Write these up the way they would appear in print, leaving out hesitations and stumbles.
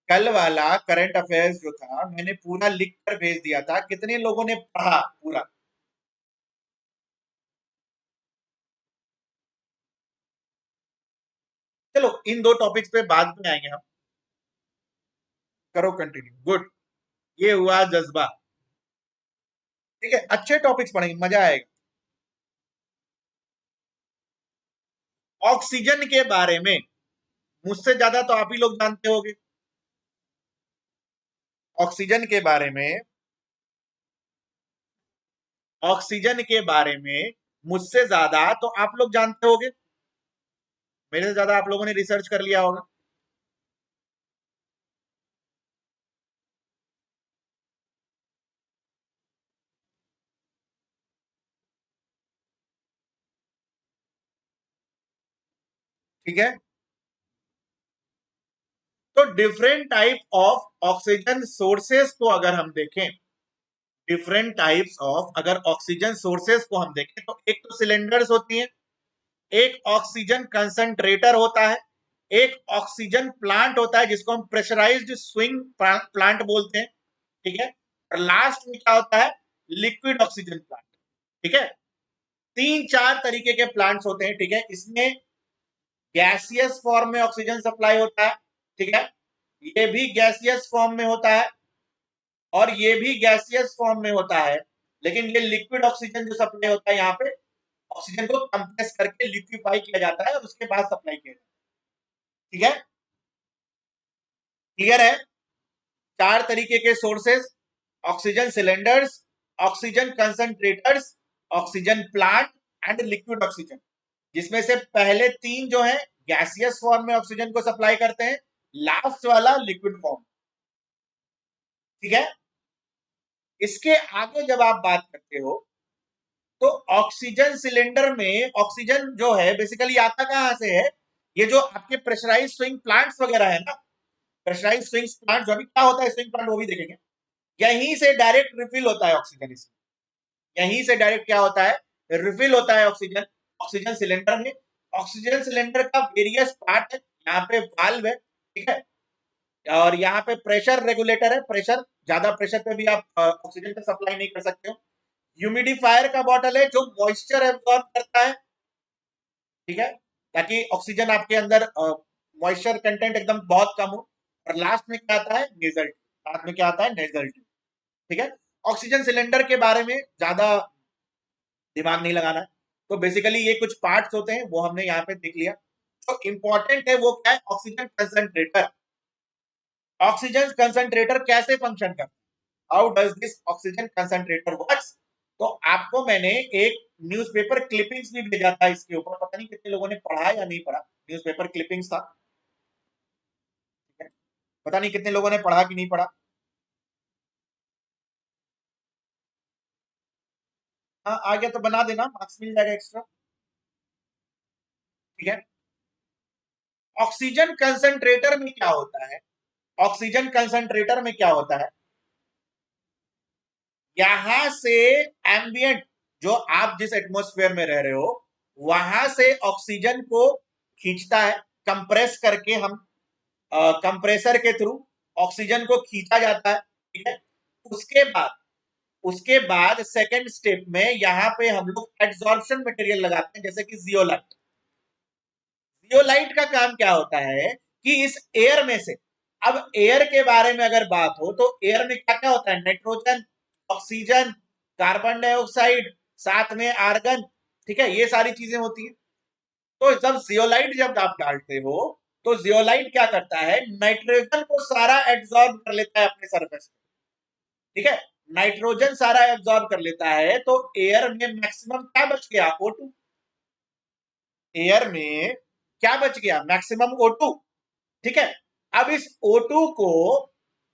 कल वाला current affairs जो था मैंने पूरा लिख कर भेज दिया था, कितने लोगों ने पढ़ा पूरा? चलो इन दो टॉपिक्स पे बाद में आएंगे हम। करो कंटिन्यू, गुड। ये हुआ जज्बा। ठीक है, अच्छे टॉपिक्स पढ़ेंगे, मजा आएगा। ऑक्सीजन के बारे में मुझसे ज्यादा तो आप ही लोग जानते होंगे। ऑक्सीजन के बारे में, ऑक्सीजन के बारे में मुझसे ज्यादा तो आप लोग जानते होंगे। मेरे से ज्यादा आप लोगों ने रिसर्च कर लिया होगा। ठीक है, तो different type of oxygen sources को अगर हम देखें, डिफरेंट टाइप्स ऑफ अगर ऑक्सीजन सोर्सेस को हम देखें, तो एक तो सिलेंडर्स होती हैं, एक ऑक्सीजन कंसंट्रेटर होता है, एक ऑक्सीजन प्लांट होता है जिसको हम प्रेशराइज्ड स्विंग प्लांट बोलते हैं। ठीक है, और लास्ट में क्या होता है? Liquid oxygen plant. ठीक है, तीन चार तरीके के प्लांट्स होते हैं। ठीक है, इसमें गैसियस फॉर्म में ऑक्सीजन सप्लाई होता है। ठीक है, ये भी गैसियस फॉर्म में होता है और ये भी गैसियस फॉर्म में होता है, लेकिन ये लिक्विड ऑक्सीजन जो सप्लाई होता है, यहाँ पे ऑक्सीजन को कंप्रेस करके लिक्विफाई किया जाता है और उसके बाद सप्लाई किया जाता है। ठीक है, क्लियर है? चार तरीके के sources: oxygen cylinders, oxygen concentrators, oxygen plant and liquid oxygen. जिसमें से पहले तीन जो है गैसियस फॉर्म में ऑक्सीजन को सप्लाई करते हैं, लास्ट वाला लिक्विड फॉर्म। ठीक है, इसके आगे जब आप बात करते हो तो ऑक्सीजन सिलेंडर में ऑक्सीजन जो है बेसिकली आता कहां से है? ये जो आपके प्रेशराइज स्विंग प्लांट्स वगैरह है ना, प्रेशराइज स्विंग प्लांट, जो अभी क्या होता है स्विंग प्लांट वो भी देखेंगे, यहीं से डायरेक्ट रिफिल होता है ऑक्सीजन। इसमें यहीं से डायरेक्ट क्या होता है? रिफिल होता है ऑक्सीजन, ऑक्सीजन सिलेंडर में। ऑक्सीजन सिलेंडर का वेरियस पार्ट है, यहाँ पे वाल्व है। ठीक है, और यहाँ पे प्रेशर रेगुलेटर है, प्रेशर, ज्यादा प्रेशर पे भी आप ऑक्सीजन का सप्लाई नहीं कर सकते हो। ह्यूमिडिफायर का बॉटल है जो मॉइस्चर एब्जॉर्ब करता है। ठीक है, ताकि ऑक्सीजन आपके अंदर मॉइस्चर कंटेंट एकदम बहुत कम हो। और लास्ट में क्या आता है? Nasal tube. लास्ट में क्या आता है? Nasal tube. ठीक है, ऑक्सीजन सिलेंडर के बारे में ज्यादा दिमाग नहीं लगाना है। तो बेसिकली ये कुछ पार्ट्स होते हैं वो हमने यहाँ पे देख लिया। तो इंपॉर्टेंट है वो क्या है? Oxygen concentrator. ऑक्सीजन कंसंट्रेटर कैसे फंक्शन करता है? How does this oxygen concentrator works? तो आपको मैंने एक न्यूज़पेपर क्लिपिंग्स भी भेजा था इसके ऊपर, पता नहीं कितने लोगों ने पढ़ा या नहीं पढ़ा। न्यूज़पेपर क्लिपिंग्स था, पता नहीं कितने लोगों ने पढ़ा कि नहीं पढ़ा। हाँ आ गया तो बना देना, मार्क्स मिल जाएगा एक्स्ट्रा। ठीक है, ऑक्सीजन कंसंट्रेटर में क्या होता है? ऑक्सीजन कंसंट्रेटर में क्या होता है? यहां से एम्बियंट, जो आप जिस एटमॉस्फेयर में रह रहे हो वहां से ऑक्सीजन को खींचता है, कंप्रेस करके हम कंप्रेसर के थ्रू ऑक्सीजन को खींचा जाता है। ठीक है, उसके बाद उसके बाद सेकेंड स्टेप में यहां पे हम लोग एड्सॉर्प्शन मटेरियल लगाते हैं, जैसे कि जियोलाइट। जियोलाइट का काम क्या होता है कि इस एयर में से, अब एयर के बारे में अगर बात हो तो एयर में क्या क्या होता है? नाइट्रोजन, ऑक्सीजन, कार्बन डाइऑक्साइड, साथ में आर्गन। ठीक है, ये सारी चीजें होती है। तो जब जियोलाइट जब आप डालते हो तो जियोलाइट क्या करता है? नाइट्रोजन को सारा एब्जॉर्ब कर लेता है अपने सरफेस पे। ठीक है, नाइट्रोजन सारा एब्जॉर्ब कर लेता है तो एयर में मैक्सिमम क्या बच गया? O2। एयर में क्या बच गया? Maximum O2। ठीक है, अब इस O2 को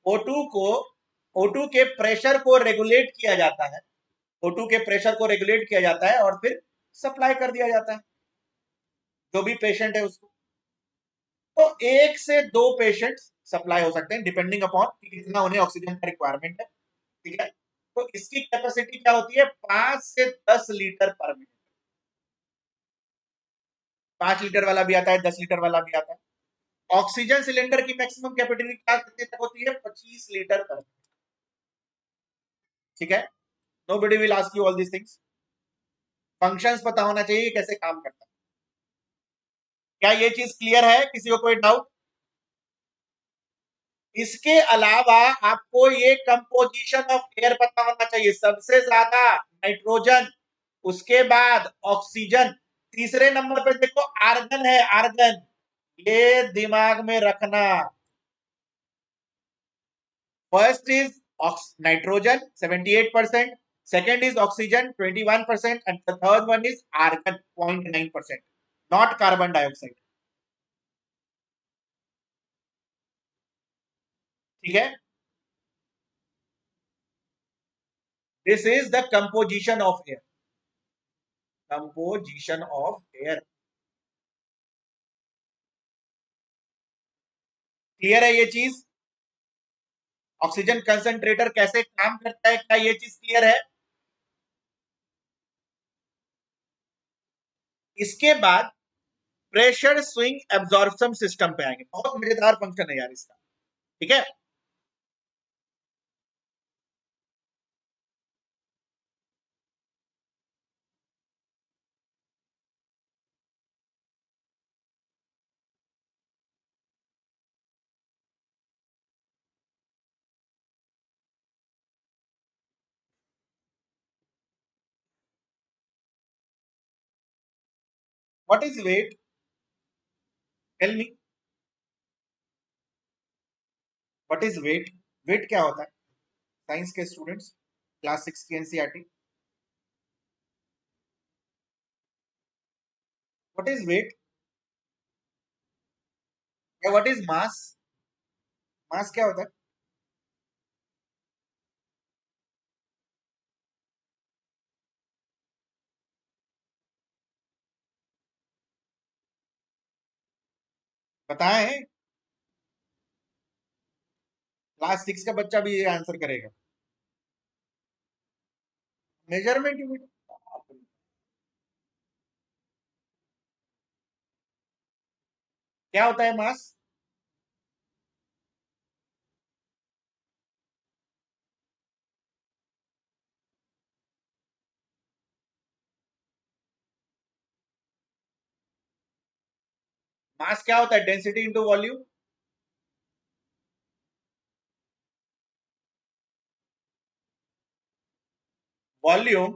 O2 को O2 के प्रेशर को रेगुलेट किया जाता है। O2 के प्रेशर को रेगुलेट किया जाता है और फिर सप्लाई कर दिया जाता है जो भी पेशेंट है उसको। तो एक से दो पेशेंट सप्लाई हो सकते हैं डिपेंडिंग अपॉन कि कितना उन्हें ऑक्सीजन का रिक्वायरमेंट है। ठीक है, तो इसकी कैपेसिटी क्या होती है? 5 से 10 लीटर पर मिनट। 5 लीटर वाला भी आता है, 10 लीटर वाला भी आता है। ऑक्सीजन सिलेंडर की मैक्सिमम कैपेसिटी क्या कितने तक होती है? 25 लीटर तक। ठीक है, nobody will ask you all these things. Functions पता होना चाहिए कैसे काम करता है। क्या ये चीज क्लियर है? किसी को कोई डाउट? इसके अलावा आपको ये कंपोजिशन ऑफ एयर पता होना चाहिए। सबसे ज्यादा नाइट्रोजन, उसके बाद ऑक्सीजन, तीसरे नंबर पे देखो आर्गन है, आर्गन। ये दिमाग में रखना। First is nitrogen 78%, second is oxygen 21%, and the third one is argon 0.9%, not carbon dioxide. ठीक है, this is the composition of air, composition of air. Clear है ये चीज? ऑक्सीजन कंसंट्रेटर कैसे काम करता है, क्या ये चीज क्लियर है? इसके बाद प्रेशर स्विंग एब्जॉर्प्शन सिस्टम पे आएंगे। बहुत मजेदार फंक्शन है यार इसका। ठीक है, what is weight? Tell me, what is weight? Weight क्या होता है? साइंस के स्टूडेंट्स, क्लास 6 की एनसीईआरटी, व्हाट इज वेट या व्हाट इज मास? मास क्या होता है? बताएं, क्लास 6 का बच्चा भी ये आंसर करेगा। Measurement unit? क्या होता है मास? मास क्या होता है? Density into volume. Volume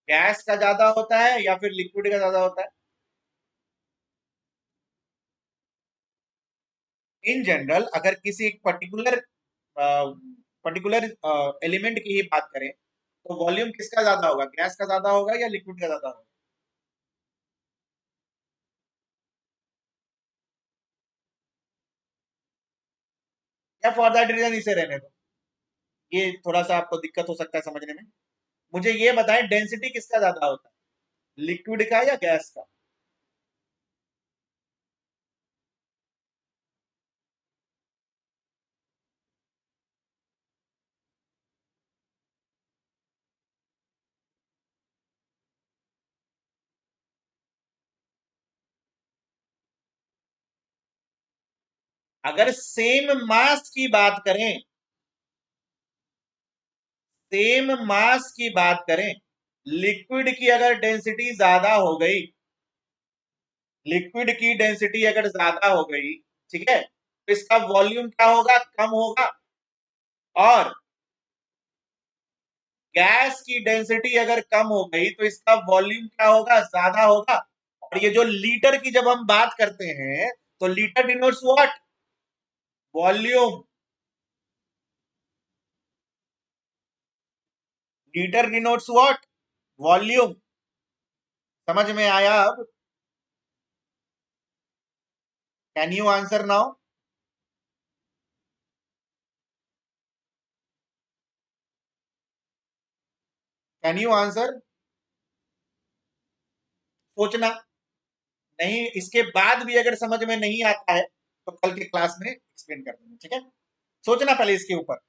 gas का ज्यादा होता है या फिर लिक्विड का ज्यादा होता है? इन जनरल अगर किसी एक पर्टिकुलर एलिमेंट की ही बात करें तो वॉल्यूम किसका ज्यादा होगा? गैस का ज्यादा होगा या लिक्विड का ज्यादा होगा? या फॉर दैट रीजन इसे रहने दो, ये थोड़ा सा आपको दिक्कत हो सकता है समझने में। मुझे ये बताएं, डेंसिटी किसका ज्यादा होता है, लिक्विड का या गैस का? अगर सेम मास की बात करें, सेम मास की बात करें, लिक्विड की अगर डेंसिटी ज्यादा हो गई, लिक्विड की डेंसिटी अगर ज्यादा हो गई, ठीक है, तो इसका वॉल्यूम क्या होगा? कम होगा। और गैस की डेंसिटी अगर कम हो गई तो इसका वॉल्यूम क्या होगा? ज्यादा होगा। और ये जो लीटर की जब हम बात करते हैं तो litre denotes what? Volume. Litre denotes what? Volume. समझ में आया अब? Can you answer now? Can you answer? सोचना। नहीं, इसके बाद भी अगर समझ में नहीं आता है तो कल के क्लास में एक्सप्लेन कर देंगे। ठीक है, सोचना पहले इसके ऊपर।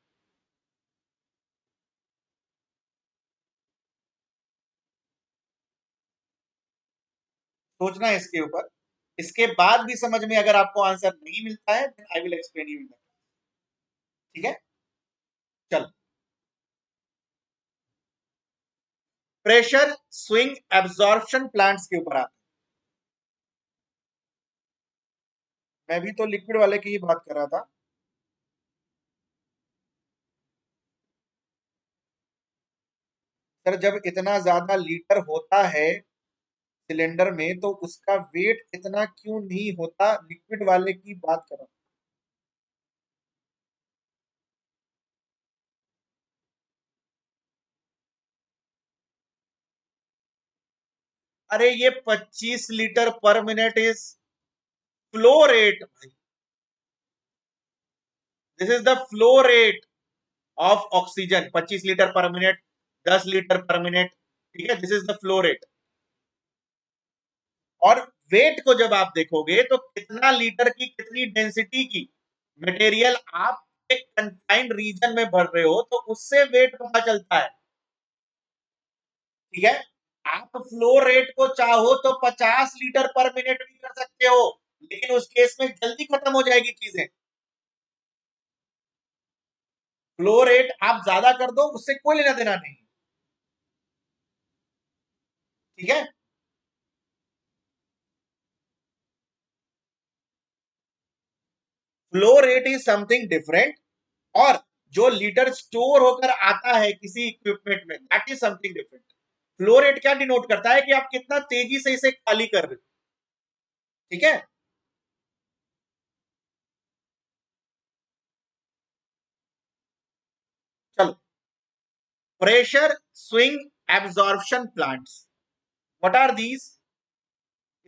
सोचना है इसके ऊपर। इसके बाद भी समझ में अगर आपको आंसर नहीं मिलता है, आई विल एक्सप्लेन यू। ठीक है, चलो। प्रेशर स्विंग एब्जॉर्प्शन प्लांट्स के ऊपर आता। मैं भी तो लिक्विड वाले की ही बात कर रहा था। सर जब इतना ज्यादा लीटर होता है सिलेंडर में तो उसका वेट इतना क्यों नहीं होता, लिक्विड वाले की बात करो। अरे ये 25 लीटर पर minute is flow rate. This is the flow rate of oxygen. 25 litre पर मिनट, 10 लीटर पर मिनट, ठीक है, this is the flow rate. और वेट को जब आप देखोगे तो कितना लीटर की कितनी डेंसिटी की मटेरियल आप एक कंफाइंड रीजन में भर रहे हो तो उससे वेट पता चलता है। ठीक है, आप फ्लो रेट को चाहो तो 50 लीटर पर मिनट भी कर सकते हो, लेकिन उस केस में जल्दी खत्म हो जाएगी चीजें। फ्लो रेट आप ज्यादा कर दो उससे कोई लेना देना नहीं। ठीक है, flow rate is something different, और जो लीटर स्टोर होकर आता है किसी इक्विपमेंट में, that is something different. Flow rate क्या डिनोट करता है कि आप कितना तेजी से इसे खाली कर रहे हो। ठीक है, चलो। Pressure swing absorption plants, what are these?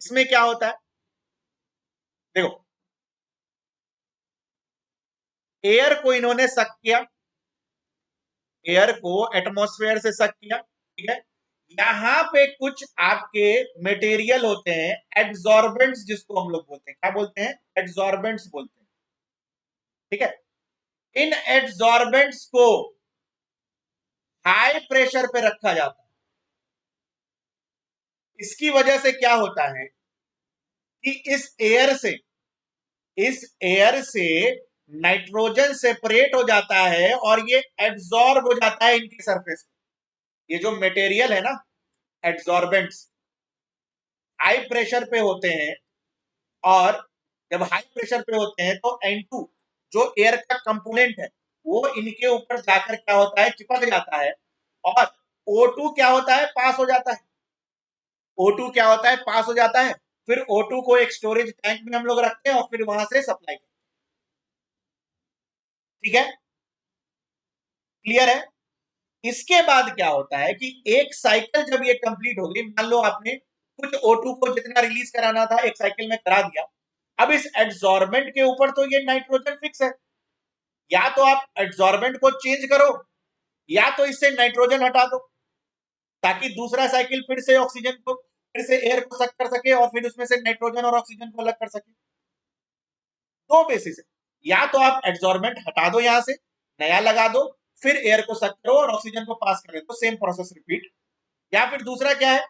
इसमें क्या होता है, देखो। एयर को इन्होंने सक किया, एयर को एटमॉस्फेयर से सक किया, ठीक है। यहां पे कुछ आपके मटेरियल होते हैं एड्सॉर्बेंट्स, जिसको हम लोग बोलते हैं, क्या बोलते हैं? एड्सॉर्बेंट्स बोलते हैं। ठीक है, इन एड्सॉर्बेंट्स को हाई प्रेशर पे रखा जाता है। इसकी वजह से क्या होता है कि इस एयर से नाइट्रोजन सेपरेट हो जाता है और ये एब्जॉर्ब हो जाता है इनकी सरफेस पे। ये जो मटेरियल है ना, एड्सॉर्बेंट्स, हाई प्रेशर पे होते हैं, और जब हाई प्रेशर पे होते हैं तो N2 जो एयर का कंपोनेंट है वो इनके ऊपर जाकर क्या होता है, चिपक जाता है, और O2 क्या होता है, पास हो जाता है। O2 क्या होता है, पास हो जाता है। फिर O2 को एक स्टोरेज टैंक में हम लोग रखते हैं और फिर वहां से सप्लाई करते हैं। ठीक है, क्लियर है? इसके बाद क्या होता है कि एक साइकिल जब ये कंप्लीट हो गई, मान लो आपने कुछ O2 को जितना रिलीज कराना था एक साइकिल में करा दिया, अब इस एड्सॉर्बेंट के ऊपर तो ये नाइट्रोजन फिक्स है। या तो आप एड्सॉर्बेंट को चेंज करो, या तो इससे नाइट्रोजन हटा दो, ताकि दूसरा साइकिल फिर से ऑक्सीजन को, फिर से एयर को सक कर सके और फिर उसमें से नाइट्रोजन और ऑक्सीजन को अलग कर सके। दो बेसिस है, या तो आप एड्सॉर्बेंट हटा दो यहां से, नया लगा दो, फिर एयर को सक करो और ऑक्सीजन को पास करें, तो सेम प्रोसेस रिपीट। या फिर दूसरा क्या है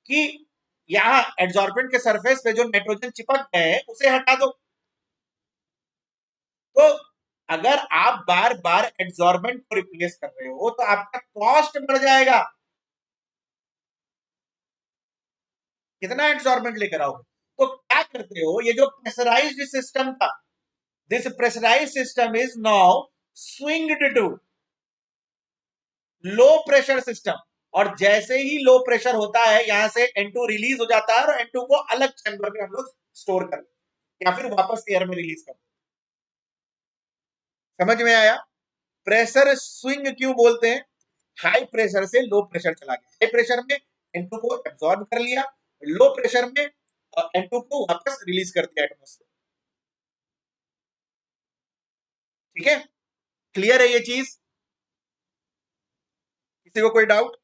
कि यहाँ एड्सॉर्बेंट के सरफेस पे जो नाइट्रोजन चिपक गए हैं उसे हटा दो। तो अगर आप बार बार एड्सॉर्बेंट को रिप्लेस कर रहे हो तो आपका कॉस्ट बढ़ जाएगा। कितना एड्सॉर्बेंट लेकर आओगे? तो क्या करते हो, ये जो प्रेशराइज्ड सिस्टम था, this pressurised system is now swinged to low pressure system. और जैसे ही लो प्रेशर होता है यहां से N2 रिलीज हो जाता है और N2 को अलग चैम्बर में हम लोग स्टोर कर, या फिर वापस एयर में रिलीज कर। समझ में आया? प्रेशर स्विंग क्यों बोलते हैं? हाई प्रेशर से लो प्रेशर चला गया, हाई प्रेशर में N2 को एब्सॉर्ब कर लिया, लो प्रेशर में N2 को वापस रिलीज कर दिया एटमोस्फेयर। ठीक है, क्लियर है ये चीज? किसी को कोई डाउट?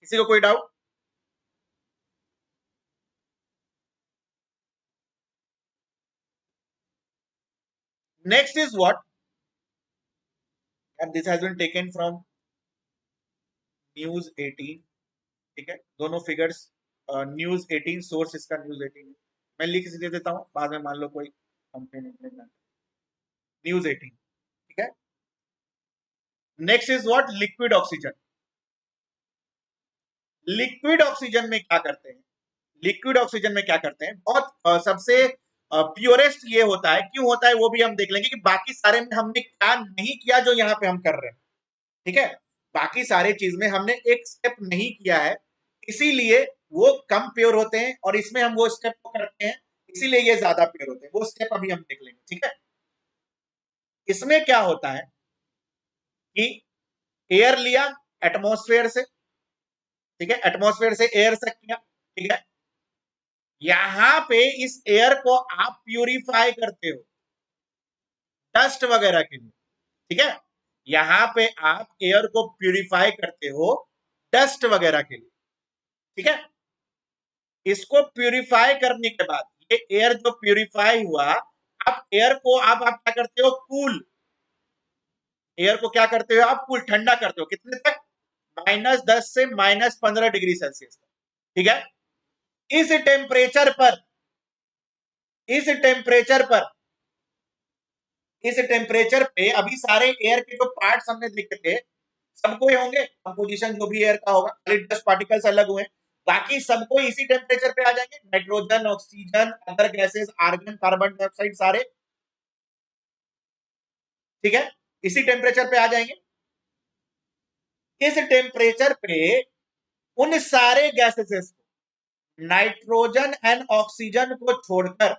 किसी को कोई doubt? Next is what, and this has been taken from news 18, ठीक है, दोनों फिगर्स न्यूज 18, सोर्स इसका न्यूज 18 है। मैं लिख दे देता हूँ, बाद में मान लो कोई कंप्लेन, न्यूज 18, ठीक है। Next is what, liquid oxygen. Liquid oxygen में क्या करते हैं, लिक्विड ऑक्सीजन में क्या करते हैं, बहुत सबसे प्योरेस्ट ये होता है, क्यों होता है वो भी हम देख लेंगे कि बाकी सारे में हमने क्या नहीं किया जो यहाँ पे हम कर रहे हैं, ठीक है। बाकी सारे चीज में हमने एक स्टेप नहीं किया है, इसीलिए वो कम प्योर होते हैं, और इसमें हम वो स्टेप को करते हैं, इसीलिए ये ज्यादा प्योर होते हैं। वो स्टेप अभी हम देख लेंगे, ठीक है। इसमें क्या होता है कि एयर लिया एटमॉस्फेयर से, ठीक है, एटमॉस्फेयर से एयर से किया, ठीक है। यहां पे इस एयर को आप प्यूरिफाई करते हो डस्ट वगैरह के लिए, ठीक है। यहां पे आप एयर को प्यूरिफाई करते हो डस्ट वगैरह के लिए, ठीक है। इसको प्यूरिफाई करने के बाद ये एयर जो प्यूरिफाई हुआ, आप एयर को आप क्या करते हो, कूल, एयर को क्या करते हो आप, कूल, ठंडा करते हो, कितने तक, -10 से -15 डिग्री सेल्सियस तक, ठीक है। इस टेम्परेचर पर, इस टेम्परेचर पर, इस टेम्परेचर पे अभी सारे एयर के जो पार्ट्स हमने देखे थे सबको ये होंगे, कंपोजिशन जो भी एयर का होगा, खाली डस्ट पार्टिकल्स अलग हुए, बाकी सबको इसी टेम्परेचर पे आ जाएंगे, nitrogen, oxygen, other gases, argon, carbon dioxide, सारे, ठीक है, इसी टेम्परेचर पे आ जाएंगे। इस टेम्परेचर पे उन सारे गैसेस को, नाइट्रोजन एंड ऑक्सीजन को छोड़कर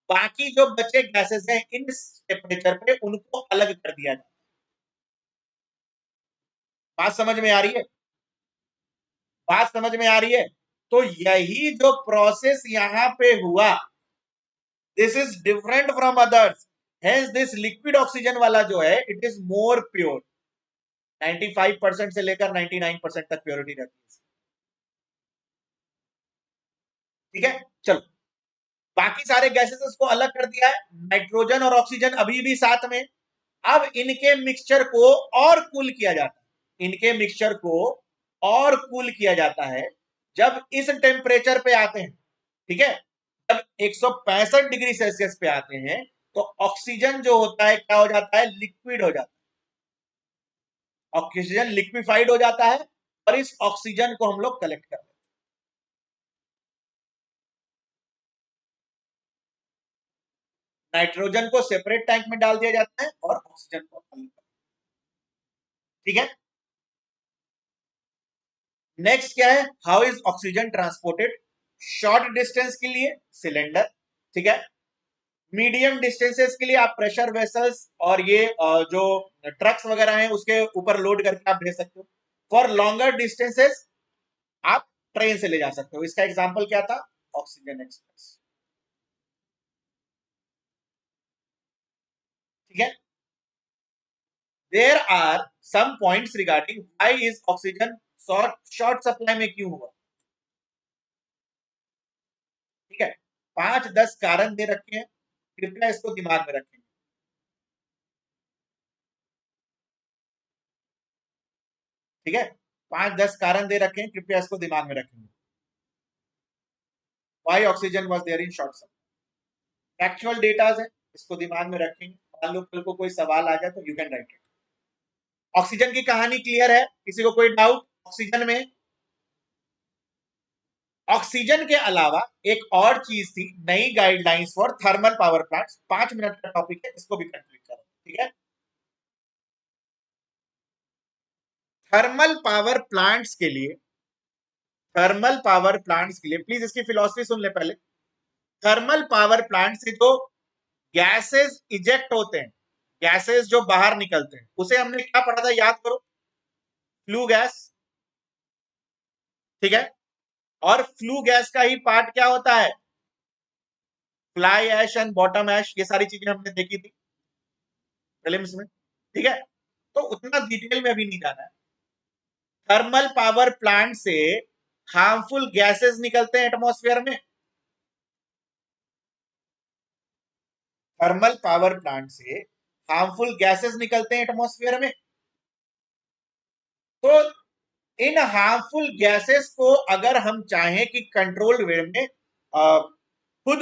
बाकी जो बचे गैसेस हैं इन टेम्परेचर पे उनको अलग कर दिया जाए। बात समझ में आ रही है, बात समझ में आ रही है। तो यही जो प्रोसेस यहां पे हुआ, this is different from others, hence this liquid oxygen वाला जो है इट इज मोर प्योर, 95% से लेकर 99% तक प्योरिटी रहती है, ठीक है। चलो, बाकी सारे गैसेस को अलग कर दिया है, नाइट्रोजन और ऑक्सीजन अभी भी साथ में। अब इनके मिक्सचर को और कूल किया जाता है, इनके मिक्सचर को और कूल किया जाता है जब इस टेम्परेचर पे आते हैं, ठीक है। जब 165 डिग्री सेल्सियस पे आते हैं तो ऑक्सीजन जो होता है क्या हो जाता है, लिक्विड हो जाता है, ऑक्सीजन लिक्विफाइड हो जाता है, और इस ऑक्सीजन को हम लोग कलेक्ट करते हैं। नाइट्रोजन को सेपरेट टैंक में डाल दिया जाता है और ऑक्सीजन को अलग, ठीक है। नेक्स्ट क्या है, how is oxygen transported, short distance के लिए सिलेंडर, ठीक है। मीडियम डिस्टेंसेस के लिए आप प्रेशर वेसल्स और ये जो ट्रक्स वगैरह हैं उसके ऊपर लोड करके आप भेज सकते हो। फॉर लॉन्गर डिस्टेंसेस आप ट्रेन से ले जा सकते हो, इसका एग्जांपल क्या था, ऑक्सीजन एक्सप्रेस, ठीक है। There are some points regarding why is oxygen short supply में क्यों हुआ, ठीक है। 5-10 कारण दे रखे हैं, कृपया इसको दिमाग में रखें, ठीक है। 5-10 कारण दे रखे हैं, कृपया इसको दिमाग में रखेंगे। Why oxygen was there in short supply, factual datas है, इसको दिमाग में रखेंगे, मान लो कल को कोई सवाल आ जाए तो you can write it. Oxygen की कहानी क्लियर है, किसी को कोई डाउट ऑक्सीजन में। ऑक्सीजन के अलावा एक और चीज थी, नई guidelines for thermal power plants, 5 minute का टॉपिक है, इसको भी कंप्लीट करो, ठीक है। थर्मल पावर प्लांट्स के लिए, थर्मल पावर प्लांट्स के लिए प्लीज इसकी फिलॉसफी सुन ले पहले। थर्मल पावर प्लांट से जो गैसेस इजेक्ट होते हैं, गैसेस जो बाहर निकलते हैं, उसे हमने क्या पढ़ा था, याद करो, फ्लू गैस, ठीक है। और फ्लू गैस का ही पार्ट क्या होता है, फ्लाई ऐश एंड बॉटम ऐश, ये सारी चीजें हमने देखी थी प्रीलिम्स में, ठीक है। तो उतना डिटेल में अभी नहीं जाना है। थर्मल पावर प्लांट से हार्मफुल गैसेस निकलते हैं एटमॉस्फेयर में, थर्मल पावर प्लांट से हार्मफुल गैसेस निकलते हैं एटमॉस्फेयर में। तो इन हार्मफुल गैसेस को अगर हम चाहें कि कंट्रोल्ड वे में खुद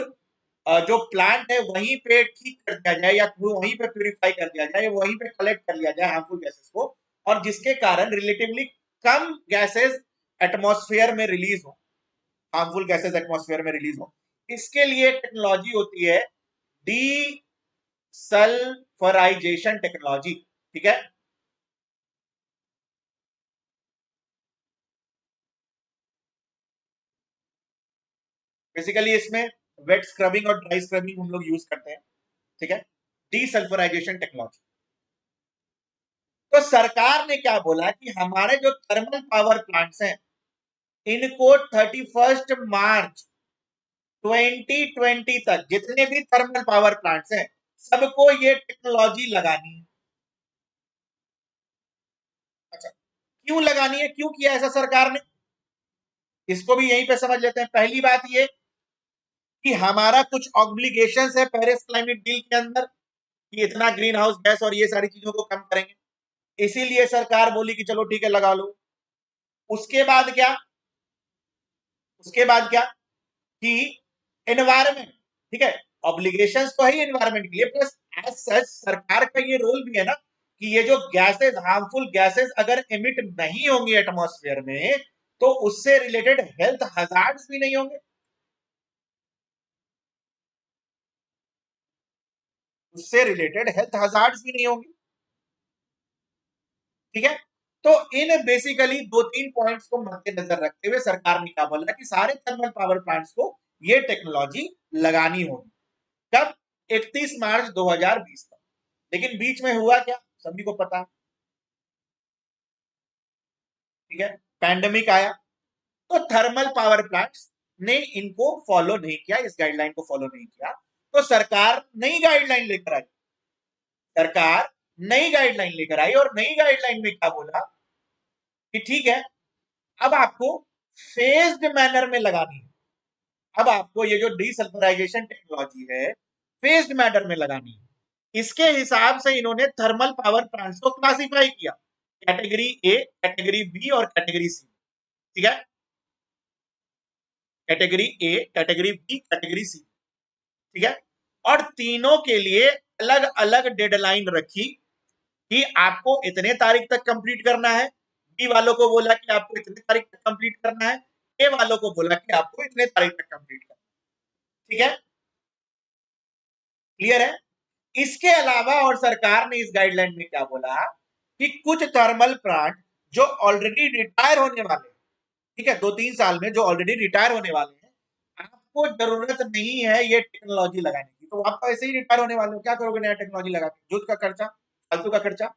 जो प्लांट है वहीं पे ठीक कर दिया जाए या वहीं पे प्यूरिफाई कर दिया जाए, वहीं पे कलेक्ट कर लिया जाए हार्मफुल गैसेस को, और जिसके कारण रिलेटिवली कम गैसेस एटमॉस्फेयर में रिलीज हो, हार्मफुल गैसेस एटमॉस्फेयर में रिलीज हो, इसके लिए टेक्नोलॉजी होती है डीसल्फराइजेशन टेक्नोलॉजी। ठीक है, बेसिकली इसमें वेट स्क्रबिंग और ड्राई स्क्रबिंग हम लोग यूज करते हैं। ठीक है, डीसल्फराइजेशन टेक्नोलॉजी। तो सरकार ने क्या बोला कि हमारे जो थर्मल पावर प्लांट्स हैं इनको 31 मार्च 2020 तक जितने भी थर्मल पावर प्लांट्स हैं सबको ये टेक्नोलॉजी लगानी है। अच्छा, क्यों लगानी है, क्यों किया ऐसा सरकार ने, इसको भी यहीं पे समझ लेते हैं। पहली बात ये कि हमारा कुछ ऑब्लिगेशंस है पेरिस क्लाइमेट डील के अंदर कि इतना ग्रीन हाउस गैस और ये सारी चीजों को कम करेंगे, इसीलिए सरकार बोली कि चलो ठीक है लगा लो। उसके बाद क्या, उसके बाद क्या कि एनवायरमेंट, ठीक है, ऑब्लिगेशंस तो है ही एनवायरमेंट के लिए, प्लस एज सच सरकार का ये रोल भी है ना कि ये जो गैसेस, हार्मफुल गैसेस अगर एमिट नहीं होंगे एटमॉस्फेयर में तो उससे रिलेटेड हेल्थ हजार्ड्स भी नहीं होंगे, उससे रिलेटेड हेल्थ हजार्ड्स भी नहीं होंगे। ठीक है, तो इन बेसिकली दो तीन पॉइंट्स को मद्देनजर रखते हुए सरकार ने क्या बोला कि सारे थर्मल पावर प्लांट्स को ये टेक्नोलॉजी लगानी होगी। कब? 31 मार्च 2020 तक। लेकिन बीच में हुआ क्या सभी को पता है। ठीक है, पैंडेमिक आया तो थर्मल पावर प्लांट्स ने इनको फॉलो नहीं किया, इस गाइडलाइन को फॉलो नहीं किया, तो सरकार नई गाइडलाइन लेकर आई। सरकार नई गाइडलाइन लेकर आई और नई गाइडलाइन में क्या बोला कि ठीक है अब आपको फेज्ड मैनर में लगानी है, अब आपको ये जो डीसल्फराइजेशन टेक्नोलॉजी है फेज्ड मैनर में लगानी है। इसके हिसाब से इन्होंने थर्मल पावर प्लांट्स को क्लासिफाई किया, कैटेगरी ए, कैटेगरी बी और कैटेगरी सी। ठीक है, category A, category B, category C. ठीक है, और तीनों के लिए अलग अलग डेडलाइन रखी कि आपको इतने तारीख तक कंप्लीट करना है, बी वालों को बोला कि आपको इतने तारीख तक कंप्लीट करना है, ए वालों को बोला कि आपको इतने तारीख तक कंप्लीट करना है। ठीक है, क्लियर है। इसके अलावा और सरकार ने इस गाइडलाइन में क्या बोला कि कुछ थर्मल प्लांट जो ऑलरेडी रिटायर होने वाले हैं, ठीक है, 2-3 साल में जो ऑलरेडी रिटायर होने वाले हैं, आपको जरूरत नहीं है ये टेक्नोलॉजी लगाने की, तो आप तो ऐसे ही रिटायर होने वाले हो, क्या करोगे नया टेक्नोलॉजी लगा के, जुट का खर्चा, फालतू का खर्चा।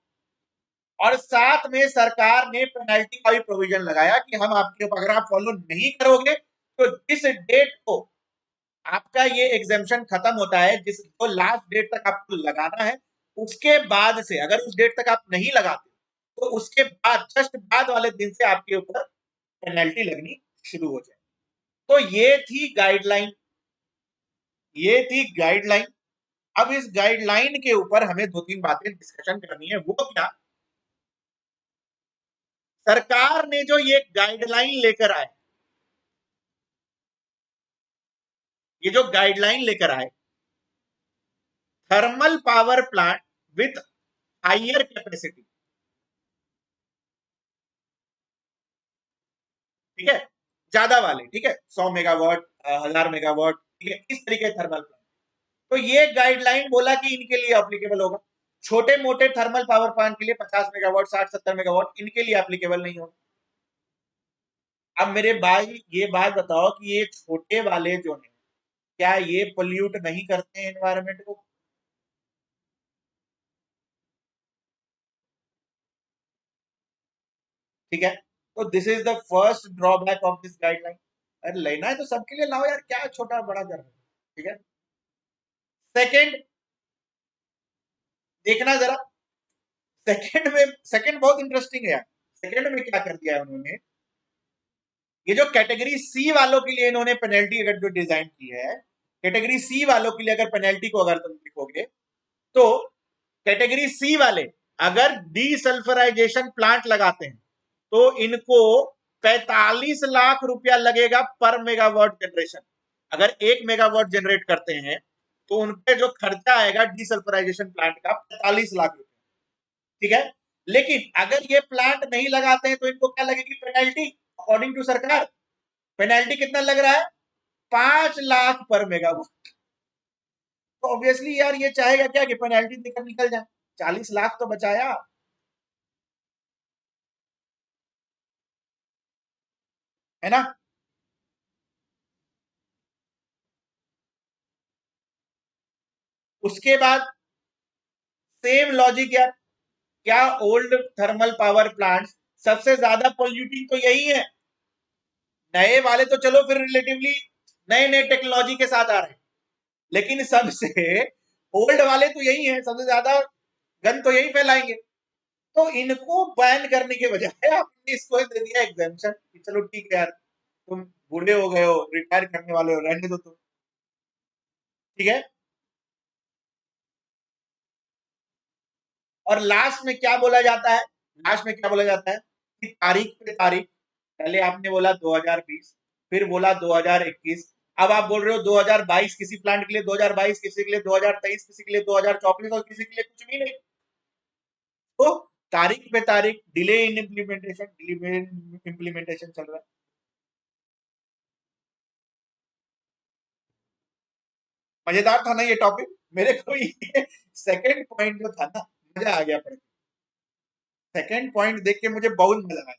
और साथ में सरकार ने पेनल्टी का भी प्रोविजन लगाया कि हम आपके ऊपर, अगर आप फॉलो नहीं करोगे तो जिस डेट को आपका ये एग्जेम्पशन खत्म होता है, जिस तो लास्ट डेट तक आपको लगाना है, उसके बाद से अगर उस डेट तक आप नहीं लगाते तो उसके बाद जस्ट बाद वाले दिन से आपके ऊपर पेनल्टी लगनी शुरू हो जाए। तो ये थी गाइडलाइन, ये थी गाइडलाइन। अब इस गाइडलाइन के ऊपर हमें दो तीन बातें डिस्कशन करनी है। वो क्या, सरकार ने जो ये गाइडलाइन लेकर आए, ये जो गाइडलाइन लेकर आए, thermal power plant with higher capacity, ठीक है, ज्यादा वाले, ठीक है, 100 मेगावाट, 1000 मेगावाट, ठीक है, इस तरीके थर्मल प्लांट, तो ये गाइडलाइन बोला कि इनके लिए एप्लीकेबल होगा। छोटे मोटे थर्मल पावर प्लांट के लिए 50 मेगावाट, 60-70 मेगावाट, इनके लिए एप्लीकेबल नहीं होगा। अब मेरे भाई ये बात बताओ कि ये छोटे वाले जो हैं क्या ये पोल्यूट नहीं करते हैं एनवायरमेंट को? ठीक है, तो this is the first drawback of this guideline. अरे लेना है तो सबके लिए लाओ यार, क्या छोटा बड़ा कर रहे हो। ठीक है, सेकंड, देखना जरा, सेकंड में, सेकंड बहुत इंटरेस्टिंग है यार। सेकंड में क्या कर दिया है उन्होंने, ये जो कैटेगरी सी वालों के लिए इन्होंने पेनल्टी अगर जो डिजाइन की है, कैटेगरी सी वालों के लिए अगर पेनल्टी को अगर तुम देखोगे तो कैटेगरी सी वाले अगर डीसल्फराइजेशन प्लांट लगाते हैं तो इनको 45 लाख रुपया लगेगा पर मेगावाट जनरेशन। अगर 1 मेगावाट जनरेट करते हैं तो उनपे जो खर्चा आएगा डीसल्फराइजेशन प्लांट का 45 लाख रुपया, ठीक है। लेकिन अगर ये प्लांट नहीं लगाते हैं तो इनको क्या लगेगी पेनल्टी, अकॉर्डिंग टू सरकार। पेनल्टी कितना लग रहा है, 5 लाख पर मेगावाट। तो ऑब्वियसली यार ये चाहेगा क्या कि पेनल्टी देकर निकल जाए, 40 लाख तो बचाया, है ना। उसके बाद सेम लॉजिक यार, क्या ओल्ड थर्मल पावर प्लांट सबसे ज्यादा पोल्यूटिंग तो यही है। नए वाले तो चलो फिर रिलेटिवली नए नए टेक्नोलॉजी के साथ आ रहे हैं, लेकिन सबसे ओल्ड वाले तो यही है, सबसे ज्यादा गन तो यही फैलाएंगे। तो इनको बैन करने के बजाय आपने इसको दे दिया एग्जेम्पशन कि चलो ठीक है यार, तुम बूढ़े हो गए हो, रिटायर करने वाले हो, रहने दो तुम, ठीक है। और लास्ट में क्या बोला जाता है, लास्ट में क्या बोला जाता है कि तारीख पे तारीख, पहले आपने बोला 2020, फिर बोला 2021, अब आप बोल रहे हो 2022 किसी प्लांट के लिए, 2022 किसी के लिए, 2023 किसी के लिए, 2024 और किसी के लिए कुछ भी नहीं। तो तारीख पे तारीख, delay in implementation, delay in implementation चल रहा है। मजेदार था ना ये टॉपिक, मेरे को ये सेकंड पॉइंट जो था ना, मजा आ गया पढ़ के। सेकंड पॉइंट देख के मुझे बहुत मजा आया।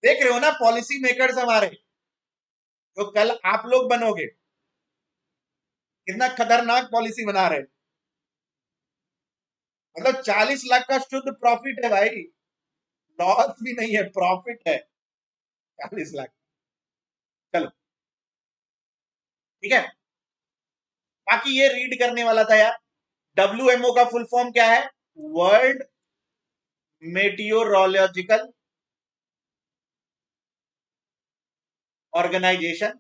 देख रहे हो ना पॉलिसी मेकर्स हमारे, जो कल आप लोग बनोगे, कितना खतरनाक पॉलिसी बना रहे हैं। मतलब 40 लाख का शुद्ध प्रॉफिट है भाई, लॉस भी नहीं है, प्रॉफिट है 40 लाख। चलो ठीक है, बाकी ये रीड करने वाला था यार। WMO का फुल फॉर्म क्या है, वर्ल्ड मेटियोरोलॉजिकल ऑर्गेनाइजेशन,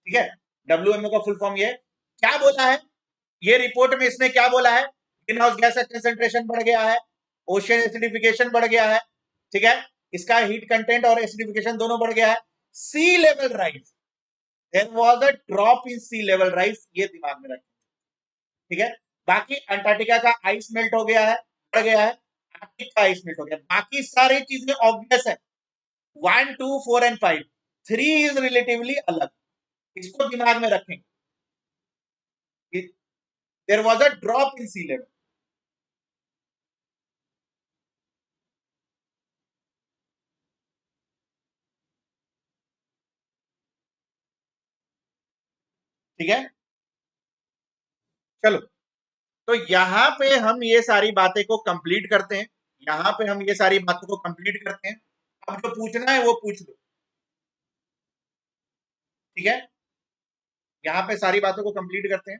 ठीक है। WMO का फुल फॉर्म ये क्या बोला है, ये रिपोर्ट में इसने क्या बोला है, ग्रीन हाउस गैस का कंसेंट्रेशन बढ़ गया है, ओशियन एसिडिफिकेशन बढ़ गया है, ठीक है, इसका हीट कंटेंट और एसिडिफिकेशन दोनों बढ़ गया है, sea level rise, there was a drop in sea level rise, ये दिमाग में रखें, ठीक है। बाकी अंटार्कटिका का आइस मेल्ट हो गया है, बढ़ गया है, आर्कटिक का आइस मेल्ट हो गया, बाकी सारी चीजें ऑब्वियस है, 1 2 4 एंड 5, 3 इज रिलेटिवली अलग, इसको दिमाग में रखें। There was a drop in sea level, ठीक है। चलो, तो यहां पे हम ये सारी बातें को कंप्लीट करते हैं, यहां पे हम ये सारी बातों को कंप्लीट करते हैं। अब जो पूछना है वो पूछ लो, ठीक है। यहां पे सारी बातों को कंप्लीट करते हैं।